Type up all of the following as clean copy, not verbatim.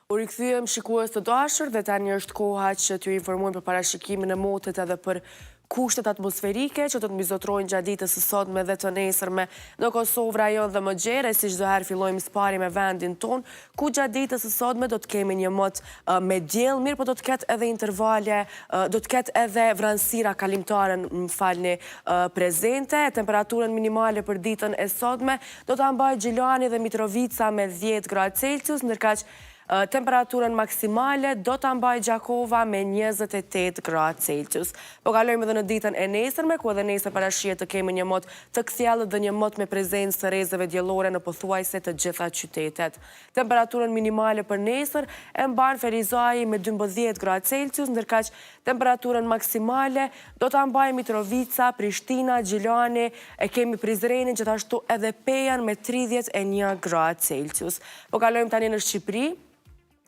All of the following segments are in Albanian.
U rikthyem shikues të dashur dhe tani është koha që t'ju informojmë për parashikimin e motit edhe për kushtet atmosferike që do të mbizotrojnë gjatë ditës së sotme dhe të nesërme në Kosovë, rajon dhe Mëgjerë, si çdo herë fillojmë së pari me vendin ton, ku gjatë ditës së sotme do të kemi një mot me diell, mirë po do të ketë edhe intervale, do të ketë edhe vranësira kalimtare, prezente. Temperaturën minimale për ditën e sotme do ta mbajë Gjilani dhe Mitrovica me 10 gradë Celsius, ndërkaq temperaturën maksimale do ta mbajë Gjakova me 28 gradë Celsius. Po kalojmë edhe në ditën e nesërme, ku edhe nesër parashihet të kemi një mot të kthjellët dhe një mot me prezencë të rrezeve diellore në pothuajse të gjitha qytetet. Temperaturën minimale për nesër e mban Ferizaj me 12 gradë Celsius, ndërkaq temperaturën maksimale do ta mbajë Mitrovica, Prishtina, Gjilani, e kemi Prizrenin, gjithashtu edhe Pejan me 31 gradë Celsius. Po kalojmë tani në Shqipëri,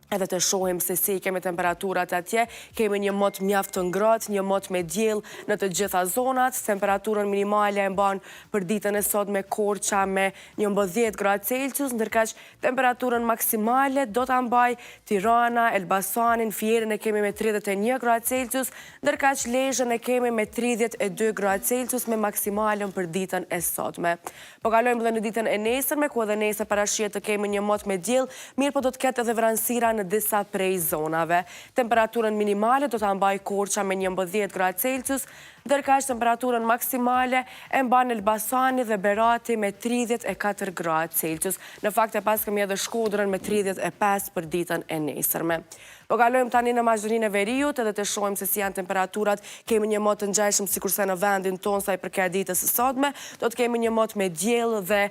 edhe të shohim se si kemi temperaturat atje. Kemi një mot mjaft të ngrohtë, një mot me diell në të gjitha zonat. Temperaturën minimale e mban për ditën e sotme Korça me 11 gradë Celsius, ndërkaq temperaturën maksimale do ta mbaj Tirana, Elbasanin, Fierin e kemi me 31 gradë Celsius, ndërkaq Lezhën e kemi me 32 gradë Celsius me maksimalen për ditën e sotme. Po kalojmë edhe në ditën e nesërme, ku edhe nesër parashihet të kemi një mot me diell, mirë po do të ketë edhe vranësira në disa prej zonave. Temperaturën minimale do ta mbajë Korça me 11 gradë Celsius, ndërkaq temperaturën maksimale e mban Elbasani dhe Berati me 34 gradë Celsius. Në fakt e pas kemi edhe Shkodrën me 35 për ditën e nesërme. Po kalojmë tani në Maqedoninë e Veriut edhe të shohim se si janë temperaturat. Kemi një mot të ngjashëm sikurse në vendin ton sa i përket ditës së sotme. Do të kemi një mot me diell dhe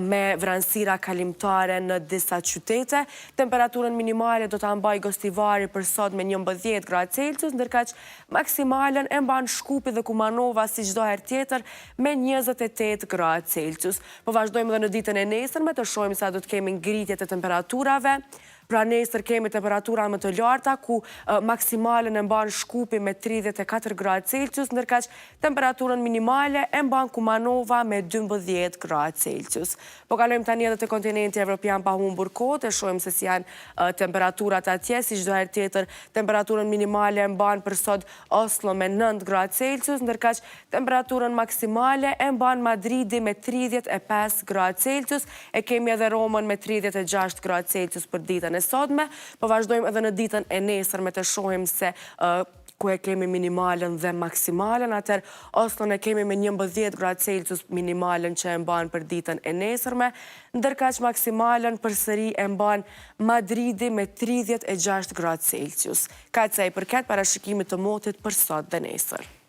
me vranësira kalimtare në disa qytete. Temperaturën minimale do ta mbajë Gostivari për sot me 11 gradë Celsius, ndërkaq maksimalen e mban Shkupi dhe Kumanova si çdo herë tjetër me 28 gradë Celsius. Po vazhdojmë edhe në ditën e nesërme të shohim sa do të kemi ngritje të temperaturave. Pra nesër kemi temperatura më të larta, ku maksimalen e mban Shkupi me 34 gradë Celsius, ndërkaq temperaturën minimale e mban Kumanova me 12 gradë Celsius. Po kalojmë tani edhe te kontinenti evropian pa humbur kohë, të shohim se si janë temperaturat atje, si çdo herë tjetër. Temperaturën minimale e mban për sot Oslo me 9 gradë Celsius, ndërkaq temperaturën maksimale e mban Madridi me 35 gradë Celsius, e kemi edhe Romën me 36 gradë Celsius për ditën e sotme. Po vazhdojmë edhe në ditën e nesërme të shohim se ku e kemi minimalen dhe maksimalen. Atëherë Oslo ne kemi me 11 gradë Celsius minimalen që e mban për ditën e nesërme, ndërkaq maksimalen përsëri e mban Madridi me 36 gradë Celsius. Ka sa i përket parashikimit të motit për sot dhe nesër.